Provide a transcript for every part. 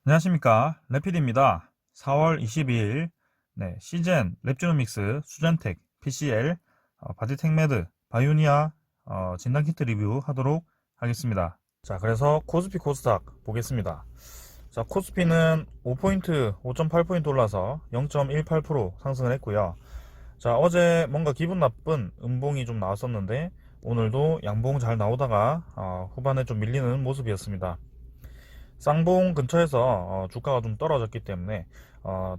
안녕하십니까, 래피드입니다. 4월 22일 시젠 랩지노믹스 수젠텍 PCL 바디텍메드 바이오니아 진단키트 리뷰 하도록 하겠습니다. 자, 그래서 코스피 코스닥 보겠습니다. 자, 코스피는 5포인트 5.8포인트 올라서 0.18% 상승을 했고요. 자, 어제 뭔가 기분 나쁜 음봉이 좀 나왔었는데 오늘도 양봉 잘 나오다가 후반에 좀 밀리는 모습이었습니다. 쌍봉 근처에서 주가가 좀 떨어졌기 때문에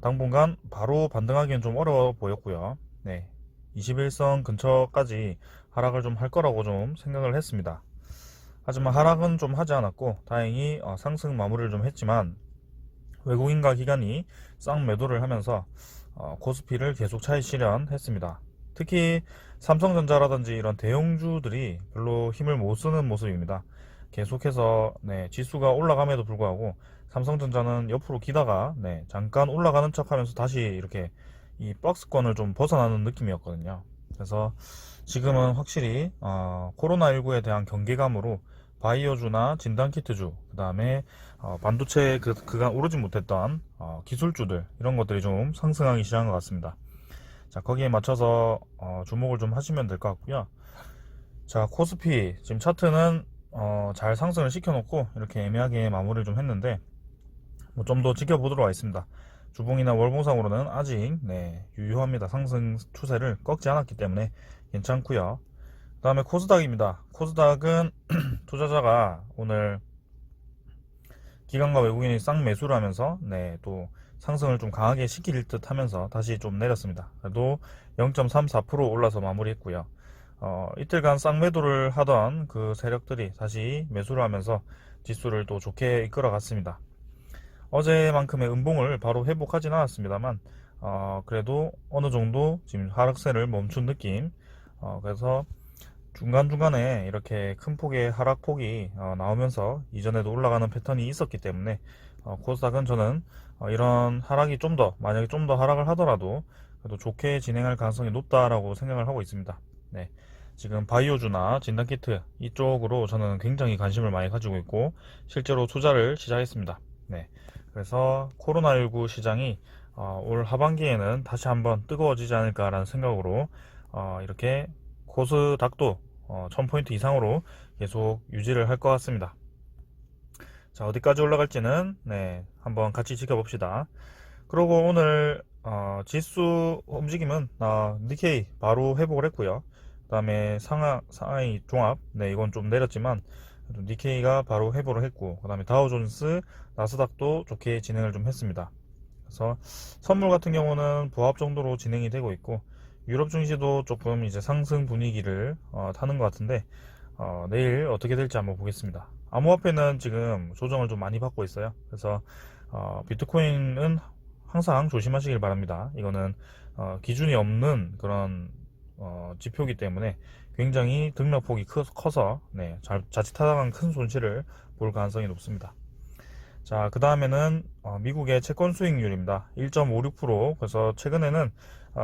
당분간 바로 반등하기는 좀 어려워 보였고요. 21선 근처까지 하락을 좀 할 거라고 좀 생각을 했습니다. 하지만 하락은 좀 하지 않았고 다행히 상승 마무리를 좀 했지만 외국인과 기관이 쌍 매도를 하면서 코스피를 계속 차익 실현했습니다. 특히 삼성전자라든지 이런 대형주들이 별로 힘을 못 쓰는 모습입니다. 계속해서 지수가 올라감에도 불구하고 삼성전자는 옆으로 기다가 잠깐 올라가는 척하면서 다시 이렇게 이 박스권을 좀 벗어나는 느낌이었거든요. 그래서 지금은 확실히 코로나19에 대한 경계감으로 바이오주나 진단키트주, 그 다음에 반도체 그간 오르지 못했던 기술주들 이런 것들이 좀 상승하기 시작한 것 같습니다. 자, 거기에 맞춰서 주목을 좀 하시면 될 것 같고요. 자, 코스피 지금 차트는 잘 상승을 시켜놓고 이렇게 애매하게 마무리를 좀 했는데 뭐 좀 더 지켜보도록 하겠습니다. 주봉이나 월봉상으로는 아직 유효합니다. 상승 추세를 꺾지 않았기 때문에 괜찮고요. 그 다음에 코스닥입니다. 코스닥은 투자자가 오늘 기관과 외국인이 쌍 매수를 하면서 또 상승을 좀 강하게 시킬 듯 하면서 다시 좀 내렸습니다. 그래도 0.34% 올라서 마무리했고요. 이틀간 쌍매도를 하던 그 세력들이 다시 매수를 하면서 지수를 또 좋게 이끌어 갔습니다. 어제만큼의 음봉을 바로 회복하진 않았습니다만 그래도 어느 정도 지금 하락세를 멈춘 느낌. 그래서 중간중간에 이렇게 큰 폭의 하락폭이 나오면서 이전에도 올라가는 패턴이 있었기 때문에 코스닥은 저는 이런 하락이 좀 더 만약에 좀 더 하락을 하더라도 그래도 좋게 진행할 가능성이 높다라고 생각을 하고 있습니다. 지금 바이오주나 진단키트 이쪽으로 저는 굉장히 관심을 많이 가지고 있고 실제로 투자를 시작했습니다. 그래서 코로나19 시장이 올 하반기에는 다시 한번 뜨거워지지 않을까라는 생각으로 이렇게 코스닥도 1000포인트 이상으로 계속 유지를 할 것 같습니다. 자, 어디까지 올라갈지는 한번 같이 지켜봅시다. 그리고 오늘 지수 움직임은 니케이 바로 회복을 했고요. 그 다음에 상하이 종합 이건 좀 내렸지만 니케이가 바로 회복을 했고, 그 다음에 다우존스 나스닥도 좋게 진행을 좀 했습니다. 그래서 선물 같은 경우는 보합 정도로 진행이 되고 있고, 유럽 증시도 조금 이제 상승 분위기를 타는 것 같은데 내일 어떻게 될지 한번 보겠습니다. 암호화폐는 지금 조정을 좀 많이 받고 있어요. 그래서 비트코인은 항상 조심하시길 바랍니다. 이거는 기준이 없는 그런 지표이기 때문에 굉장히 등락폭이 커서 자칫하다간 큰 손실을 볼 가능성이 높습니다. 자, 그 다음에는 미국의 채권 수익률입니다. 1.56%. 그래서 최근에는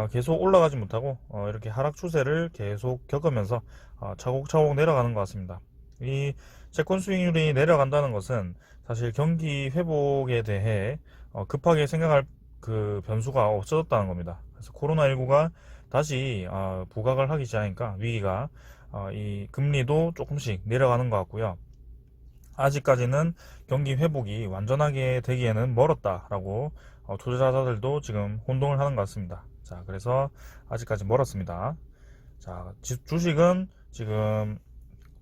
계속 올라가지 못하고 이렇게 하락 추세를 계속 겪으면서 차곡차곡 내려가는 것 같습니다. 이 채권 수익률이 내려간다는 것은 사실 경기 회복에 대해 급하게 생각할 그 변수가 없어졌다는 겁니다. 그래서 코로나19가 다시 부각을 하기 시작하니까 위기가 이 금리도 조금씩 내려가는 것 같고요. 아직까지는 경기 회복이 완전하게 되기에는 멀었다라고 투자자들도 지금 혼동을 하는 것 같습니다. 자, 그래서 아직까지 멀었습니다. 자, 주식은 지금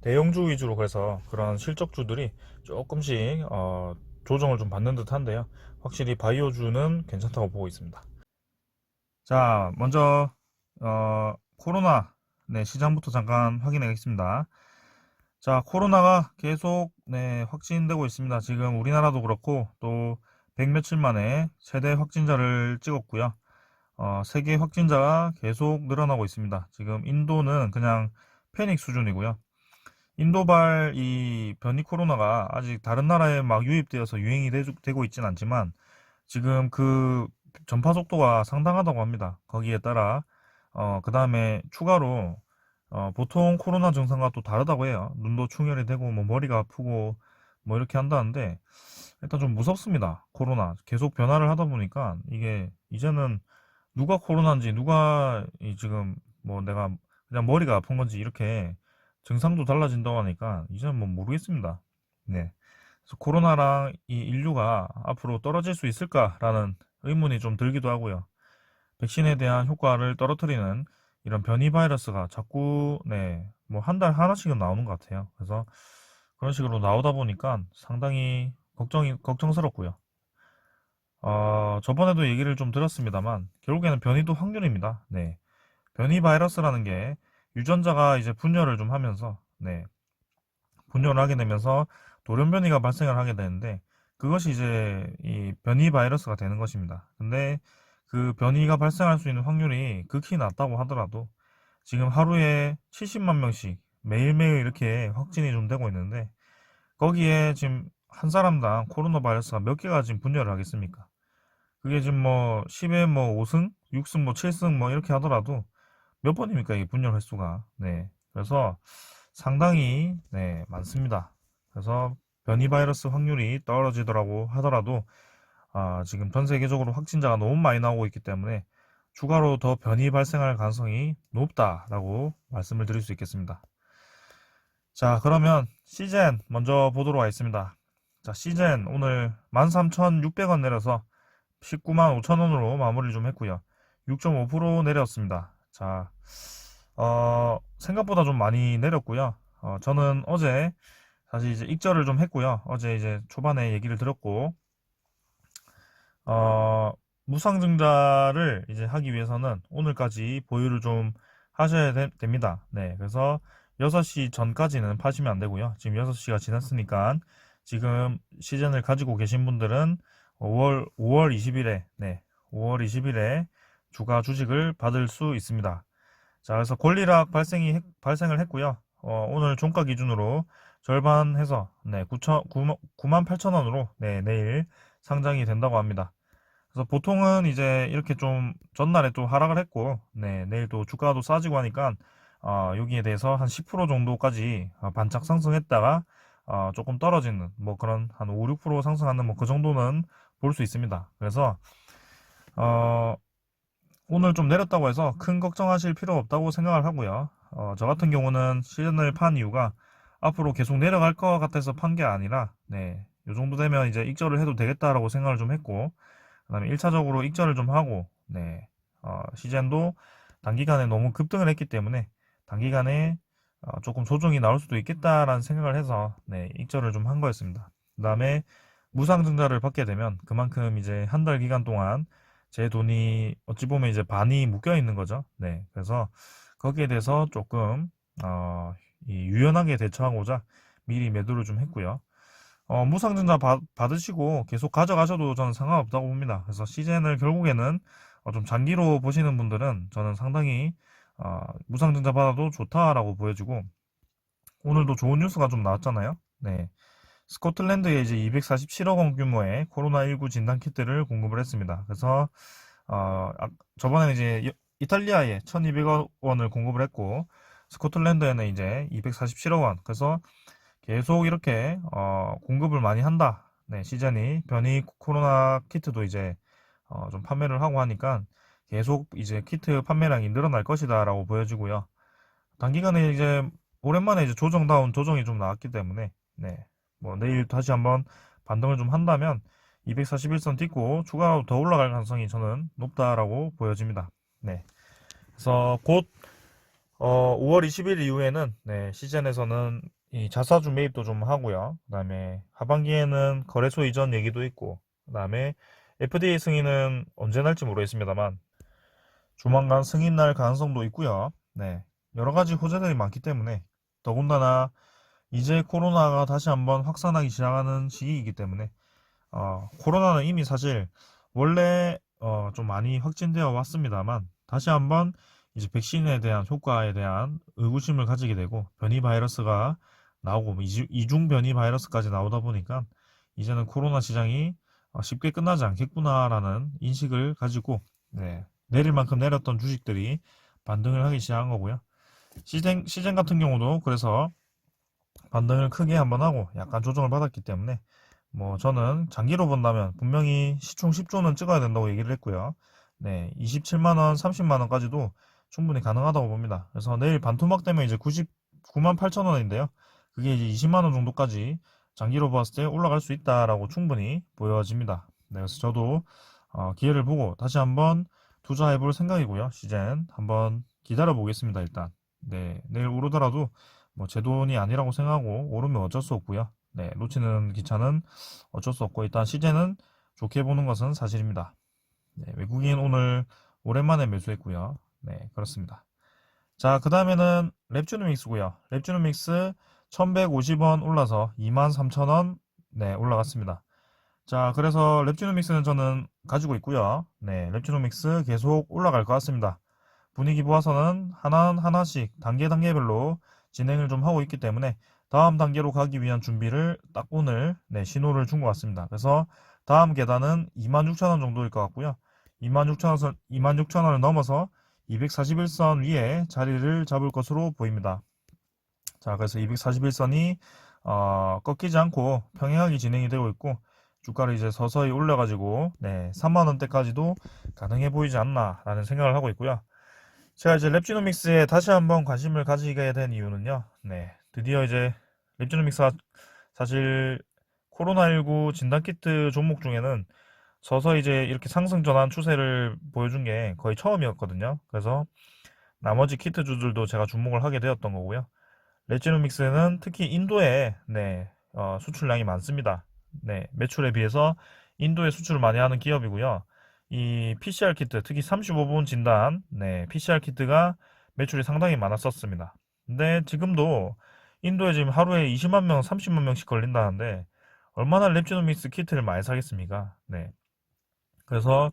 대형주 위주로 그래서 그런 실적주들이 조금씩 조정을 좀 받는 듯한데요. 확실히 바이오주는 괜찮다고 보고 있습니다. 자, 먼저 코로나 시장부터 잠깐 확인하겠습니다. 자, 코로나가 계속 확진되고 있습니다. 지금 우리나라도 그렇고 또 100며칠 만에 최대 확진자를 찍었고요. 세계 확진자가 계속 늘어나고 있습니다. 지금 인도는 그냥 패닉 수준이고요. 인도발 이 변이 코로나가 아직 다른 나라에 막 유입되어서 유행이 되고 있진 않지만 지금 그 전파 속도가 상당하다고 합니다. 거기에 따라 그 다음에 추가로 보통 코로나 증상과 또 다르다고 해요. 눈도 충혈이 되고 뭐 머리가 아프고 뭐 이렇게 한다는데 일단 좀 무섭습니다. 코로나 계속 변화를 하다 보니까 이게 이제는 누가 코로나인지 누가 지금 뭐 내가 그냥 머리가 아픈 건지 이렇게 증상도 달라진다고 하니까 이제는 뭐 모르겠습니다. 네. 그래서 코로나랑 이 인류가 앞으로 떨어질 수 있을까라는 의문이 좀 들기도 하고요. 백신에 대한 효과를 떨어뜨리는 이런 변이 바이러스가 자꾸 네, 뭐 한 달 하나씩은 나오는 것 같아요. 그래서 그런 식으로 나오다 보니까 상당히 걱정스럽고요. 저번에도 얘기를 좀 드렸습니다만 결국에는 변이도 확률입니다. 네. 변이 바이러스라는 게 유전자가 이제 분열을 좀 하면서 네, 분열을 하게 되면서 돌연변이가 발생을 하게 되는데 그것이 이제 이 변이 바이러스가 되는 것입니다. 근데 그 변이가 발생할 수 있는 확률이 극히 낮다고 하더라도 지금 하루에 70만 명씩 매일매일 이렇게 확진이 좀 되고 있는데 거기에 지금 한 사람당 코로나 바이러스가 몇 개가 지금 분열을 하겠습니까? 그게 지금 뭐 10에 뭐 5승, 6승, 뭐 7승 뭐 이렇게 하더라도 몇 번입니까? 이 분열 횟수가. 네. 그래서 상당히 네, 많습니다. 그래서 변이 바이러스 확률이 떨어지더라고 하더라도 지금 전 세계적으로 확진자가 너무 많이 나오고 있기 때문에 추가로 더 변이 발생할 가능성이 높다라고 말씀을 드릴 수 있겠습니다. 자, 그러면 시젠 먼저 보도록 하겠습니다. 자, 시젠 오늘 13,600원 내려서 19만 5천원으로 마무리 좀 했고요. 6.5% 내렸습니다. 자, 생각보다 좀 많이 내렸고요. 저는 어제 사실 이제 익절을 좀 했고요. 어제 이제 초반에 얘기를 들었고, 어, 무상증자를 이제 하기 위해서는 오늘까지 보유를 좀 하셔야 됩니다. 네, 그래서 6시 전까지는 파시면 안 되고요. 지금 6시가 지났으니까 지금 시즌을 가지고 계신 분들은 5월 20일에, 네, 5월 20일에 주가 주식을 받을 수 있습니다. 자, 그래서 권리락 발생을 했고요. 오늘 종가 기준으로 절반 해서, 네, 9만 8천 원으로, 네, 내일 상장이 된다고 합니다. 그래서 보통은 이제 이렇게 좀 전날에 또 하락을 했고, 네, 내일 또 주가도 싸지고 하니까, 여기에 대해서 한 10% 정도까지 반짝 상승했다가, 조금 떨어지는, 뭐 그런 한 5, 6% 상승하는 뭐 그 정도는 볼 수 있습니다. 그래서, 어, 오늘 좀 내렸다고 해서 큰 걱정하실 필요 없다고 생각을 하고요. 저 같은 경우는 시즌을 판 이유가 앞으로 계속 내려갈 것 같아서 판 게 아니라, 네, 요 정도 되면 이제 익절을 해도 되겠다라고 생각을 좀 했고, 그다음에 1차적으로 익절을 좀 하고, 네, 시젠도 단기간에 너무 급등을 했기 때문에 단기간에 조금 조정이 나올 수도 있겠다라는 생각을 해서, 네, 익절을 좀 한 거였습니다. 그다음에 무상증자를 받게 되면 그만큼 이제 한 달 기간 동안 제 돈이 어찌 보면 이제 반이 묶여 있는 거죠. 네, 그래서 거기에 대해서 조금 유연하게 대처하고자 미리 매도를 좀 했고요. 무상증자 받으시고 계속 가져가셔도 저는 상관없다고 봅니다. 그래서 시즌을 결국에는 좀 장기로 보시는 분들은 저는 상당히 무상증자 받아도 좋다라고 보여지고 오늘도 좋은 뉴스가 좀 나왔잖아요. 네. 스코틀랜드에 이제 247억 원 규모의 코로나19 진단키트를 공급을 했습니다. 그래서 저번에는 이제 이탈리아에 1200억 원을 공급을 했고 스코틀랜드에는 이제 247억 원. 그래서 계속 이렇게 공급을 많이 한다. 네, 시즌이 변이 코로나 키트도 이제 좀 판매를 하고 하니까 계속 이제 키트 판매량이 늘어날 것이다라고 보여지고요. 단기간에 이제 오랜만에 이제 조정다운 조정이 좀 나왔기 때문에 네, 뭐 내일 다시 한번 반등을 좀 한다면 241선 딛고 추가로 더 올라갈 가능성이 저는 높다라고 보여집니다. 네, 그래서 곧 5월 20일 이후에는 네, 시즌에서는 이 자사주 매입도 좀 하고요. 그다음에 하반기에는 거래소 이전 얘기도 있고, 그다음에 FDA 승인은 언제 날지 모르겠습니다만 조만간 승인 날 가능성도 있고요. 네, 여러 가지 호재들이 많기 때문에 더군다나 이제 코로나가 다시 한번 확산하기 시작하는 시기이기 때문에 코로나는 이미 사실 원래 좀 많이 확진되어 왔습니다만 다시 한번 이제 백신에 대한 효과에 대한 의구심을 가지게 되고 변이 바이러스가 나오고 뭐 이중 변이 바이러스까지 나오다 보니까 이제는 코로나 시장이 쉽게 끝나지 않겠구나라는 인식을 가지고 네, 내릴 만큼 내렸던 주식들이 반등을 하기 시작한 거고요. 시젠 같은 경우도 그래서 반등을 크게 한번 하고 약간 조정을 받았기 때문에 뭐 저는 장기로 본다면 분명히 시총 10조는 찍어야 된다고 얘기를 했고요. 네, 27만원, 30만원까지도 충분히 가능하다고 봅니다. 그래서 내일 반토막 되면 이제 99만 8천원인데요. 그게 이제 20만원 정도까지 장기로 봤을 때 올라갈 수 있다라고 충분히 보여집니다. 네, 그래서 저도 기회를 보고 다시 한번 투자해 볼 생각이고요. 시즌 한번 기다려 보겠습니다. 일단 네, 내일 오르더라도 뭐 제 돈이 아니라고 생각하고 오르면 어쩔 수 없고요. 네, 놓치는 기차는 어쩔 수 없고 일단 시즌은 좋게 보는 것은 사실입니다. 네, 외국인 오늘 오랜만에 매수했고요. 네, 그렇습니다. 자, 그 다음에는 랩주노믹스고요. 랩주노믹스 1150원 올라서 23,000원 네, 올라갔습니다. 자, 그래서 랩주노믹스는 저는 가지고 있고요. 네, 랩주노믹스 계속 올라갈 것 같습니다. 분위기 보아서는 하나씩 단계별로 진행을 좀 하고 있기 때문에 다음 단계로 가기 위한 준비를 딱 오늘 네, 신호를 준 것 같습니다. 그래서 다음 계단은 26,000원 정도일 것 같고요. 26,000원을 넘어서 241선 위에 자리를 잡을 것으로 보입니다. 자, 그래서 241선이 꺾이지 않고 평행하게 진행이 되고 있고 주가를 이제 서서히 올려가지고 네, 3만원대까지도 가능해 보이지 않나 라는 생각을 하고 있고요. 제가 이제 랩지노믹스에 다시 한번 관심을 가지게 된 이유는요. 네, 드디어 이제 랩지노믹스가 사실 코로나19 진단키트 종목 중에는 서서히 이제 이렇게 상승 전환 추세를 보여준 게 거의 처음이었거든요. 그래서 나머지 키트주들도 제가 주목을 하게 되었던 거고요. 랩지노믹스는 특히 인도에 네, 수출량이 많습니다. 네, 매출에 비해서 인도에 수출을 많이 하는 기업이고요. 이 PCR 키트, 특히 35분 진단, 네, PCR 키트가 매출이 상당히 많았었습니다. 근데 지금도 인도에 지금 하루에 20만 명, 30만 명씩 걸린다는데 얼마나 랩지노믹스 키트를 많이 사겠습니까? 네. 그래서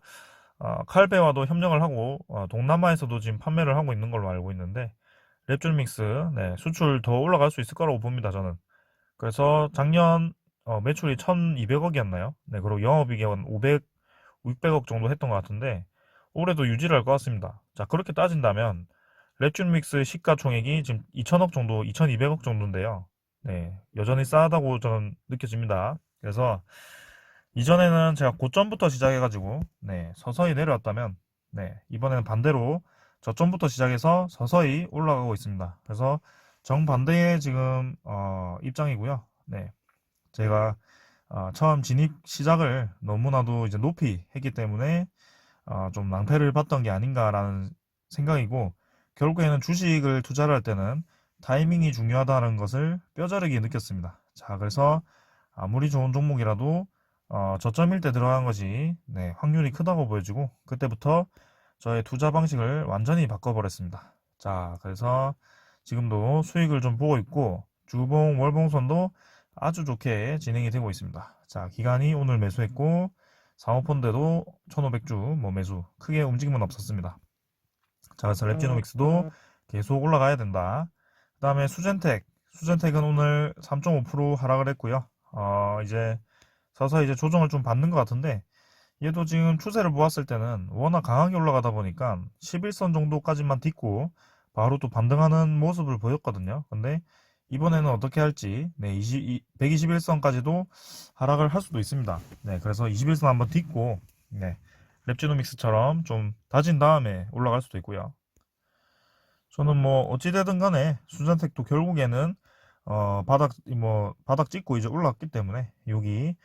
칼베와도 협력을 하고 동남아에서도 지금 판매를 하고 있는 걸로 알고 있는데 랩지노믹스 네, 수출 더 올라갈 수 있을 거라고 봅니다, 저는. 그래서 작년 매출이 1200억이었나요? 네, 그리고 영업이익은 600억 정도 했던 것 같은데 올해도 유지를 할 것 같습니다. 자, 그렇게 따진다면 랩준믹스 시가총액이 지금 2000억 정도, 2200억 정도인데요. 네, 여전히 싸다고 저는 느껴집니다. 그래서 이전에는 제가 고점부터 시작해가지고 네, 서서히 내려왔다면 네, 이번에는 반대로 저점부터 시작해서 서서히 올라가고 있습니다. 그래서 정반대의 지금 입장이고요. 네, 제가 처음 진입 시작을 너무나도 이제 높이 했기 때문에 좀 낭패를 봤던 게 아닌가라는 생각이고 결국에는 주식을 투자를 할 때는 타이밍이 중요하다는 것을 뼈저리게 느꼈습니다. 자, 그래서 아무리 좋은 종목이라도 저점일 때 들어간 것이 네, 확률이 크다고 보여지고 그때부터 저의 투자 방식을 완전히 바꿔버렸습니다. 자, 그래서 지금도 수익을 좀 보고 있고 주봉, 월봉선도 아주 좋게 진행이 되고 있습니다. 자, 기간이 오늘 매수했고 사모펀드도 1500주 뭐 매수 크게 움직임은 없었습니다. 자, 그래서 랩지노믹스도 계속 올라가야 된다. 그 다음에 수젠텍은 오늘 3.5% 하락을 했고요. 이제 서서히 이제 조정을 좀 받는 것 같은데 얘도 지금 추세를 보았을 때는 워낙 강하게 올라가다 보니까 11선 정도까지만 딛고 바로 또 반등하는 모습을 보였거든요. 근데 이번에는 어떻게 할지 네, 121선까지도 하락을 할 수도 있습니다. 네, 그래서 21선 한번 딛고 네, 랩지노믹스처럼 좀 다진 다음에 올라갈 수도 있고요. 저는 뭐 어찌되든 간에 수잔택도 결국에는 바닥 찍고 이제 올랐기 때문에 여기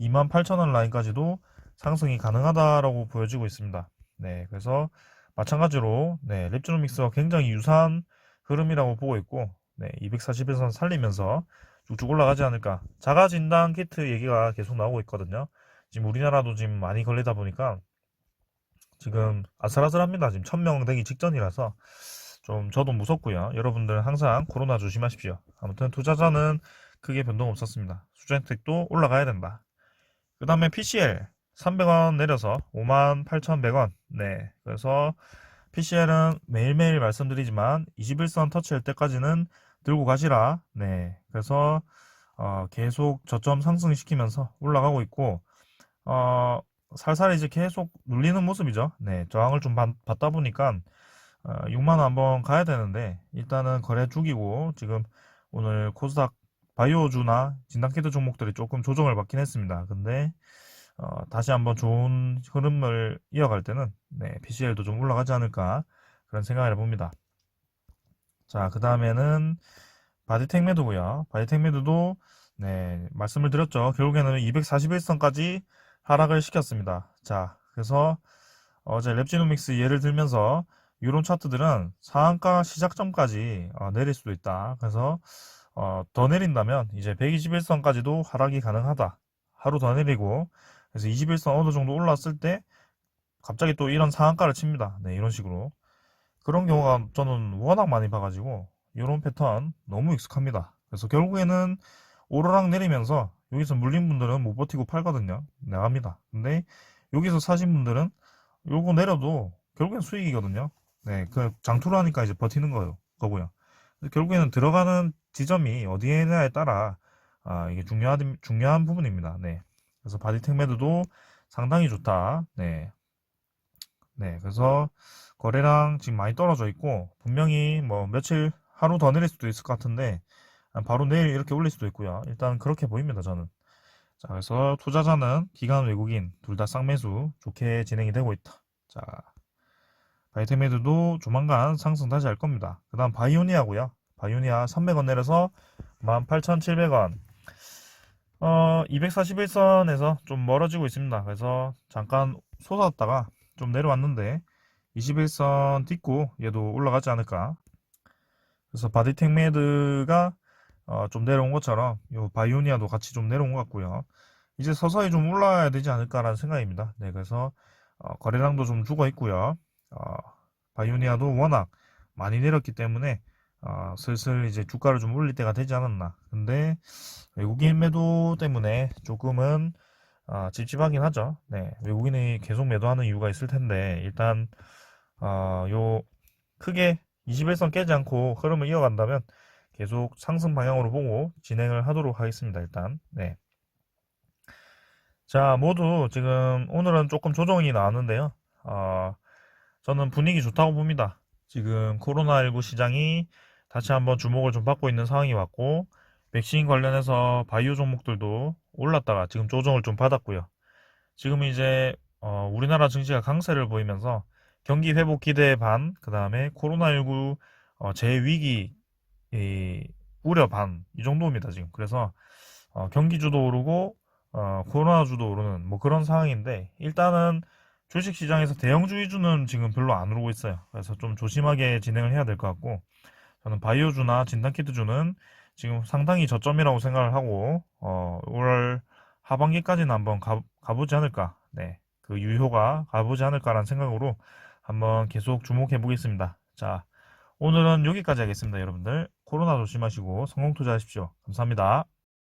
28,000원 라인까지도 상승이 가능하다라고 보여지고 있습니다. 네, 그래서 마찬가지로 네, 랩지노믹스와 굉장히 유사한 흐름이라고 보고 있고 네, 241선 살리면서 쭉쭉 올라가지 않을까. 자가 진단 키트 얘기가 계속 나오고 있거든요. 지금 우리나라도 지금 많이 걸리다 보니까 지금 아슬아슬합니다. 지금 1000명 되기 직전이라서 좀 저도 무섭고요. 여러분들 항상 코로나 조심하십시오. 아무튼 투자자는 크게 변동 없었습니다. 수젠텍도 올라가야 된다. 그 다음에 PCL 300원 내려서 58,100원. 네. 그래서 PCL은 매일매일 말씀드리지만 21선 터치할 때까지는 들고 가시라. 네. 그래서 계속 저점 상승시키면서 올라가고 있고 살살 이제 계속 눌리는 모습이죠. 네. 저항을 좀 받다 보니까 6만원 한번 가야 되는데 일단은 거래 죽이고 지금 오늘 코스닥 바이오주나 진단키트 종목들이 조금 조정을 받긴 했습니다. 근데 다시 한번 좋은 흐름을 이어갈 때는 네, PCL도 좀 올라가지 않을까 그런 생각을 해봅니다. 자, 그 다음에는 바디텍매드고요. 바디텍매드도 네, 말씀을 드렸죠. 결국에는 241선까지 하락을 시켰습니다. 자, 그래서 어제 랩지노믹스 예를 들면서 이런 차트들은 상한가 시작점까지 내릴 수도 있다. 그래서 더 내린다면 이제 121선까지도 하락이 가능하다. 하루 더 내리고 그래서 21선 어느 정도 올라왔을 때 갑자기 또 이런 상한가를 칩니다. 네, 이런 식으로. 그런 경우가 저는 워낙 많이 봐가지고 이런 패턴 너무 익숙합니다. 그래서 결국에는 오르락 내리면서 여기서 물린 분들은 못 버티고 팔거든요. 나갑니다. 근데 여기서 사신 분들은 요거 내려도 결국엔 수익이거든요. 네, 그 장투를 하니까 이제 버티는 거고요. 결국에는 들어가는 지점이 어디에냐에 따라 이게 중요한 부분입니다. 네. 그래서 바디텍 매도도 상당히 좋다. 네. 네. 그래서 거래량 지금 많이 떨어져 있고 분명히 뭐 며칠 하루 더 내릴 수도 있을 것 같은데 바로 내일 이렇게 올릴 수도 있고요. 일단 그렇게 보입니다. 저는. 자, 그래서 투자자는 기관 외국인 둘 다 쌍매수 좋게 진행이 되고 있다. 자, 바이오텍매드도 조만간 상승 다시 할 겁니다. 그 다음 바이오니아고요. 바이오니아 300원 내려서 18,700원. 241선에서 좀 멀어지고 있습니다. 그래서 잠깐 솟았다가 좀 내려왔는데 21선 딛고 얘도 올라가지 않을까. 그래서 바디텍매드가 좀 내려온 것처럼 요 바이오니아도 같이 좀 내려온 것 같고요. 이제 서서히 좀 올라야 되지 않을까라는 생각입니다. 네, 그래서 거래량도 좀 죽어 있고요. 바이오니아도 워낙 많이 내렸기 때문에 슬슬 이제 주가를 좀 올릴 때가 되지 않았나. 근데 외국인 매도 때문에 조금은 찝찝하긴 하죠. 네, 외국인이 계속 매도하는 이유가 있을 텐데 일단 요 크게 21선 깨지 않고 흐름을 이어간다면 계속 상승 방향으로 보고 진행을 하도록 하겠습니다. 일단 네. 자, 모두 지금 오늘은 조금 조정이 나왔는데요. 저는 분위기 좋다고 봅니다. 지금 코로나19 시장이 다시 한번 주목을 좀 받고 있는 상황이 왔고, 백신 관련해서 바이오 종목들도 올랐다가 지금 조정을 좀 받았고요. 지금 이제 우리나라 증시가 강세를 보이면서 경기 회복 기대 반, 그 다음에 코로나19 재위기 우려 반, 이 정도입니다, 지금. 그래서 경기주도 오르고 코로나주도 오르는 뭐 그런 상황인데 일단은 주식시장에서 대형주 위주는 지금 별로 안 오르고 있어요. 그래서 좀 조심하게 진행을 해야 될 것 같고 저는 바이오주나 진단키트주는 지금 상당히 저점이라고 생각을 하고 올 하반기까지는 한번 가보지 않을까. 네, 그 유효가 가보지 않을까라는 생각으로 한번 계속 주목해 보겠습니다. 자, 오늘은 여기까지 하겠습니다. 여러분들 코로나 조심하시고 성공 투자하십시오. 감사합니다.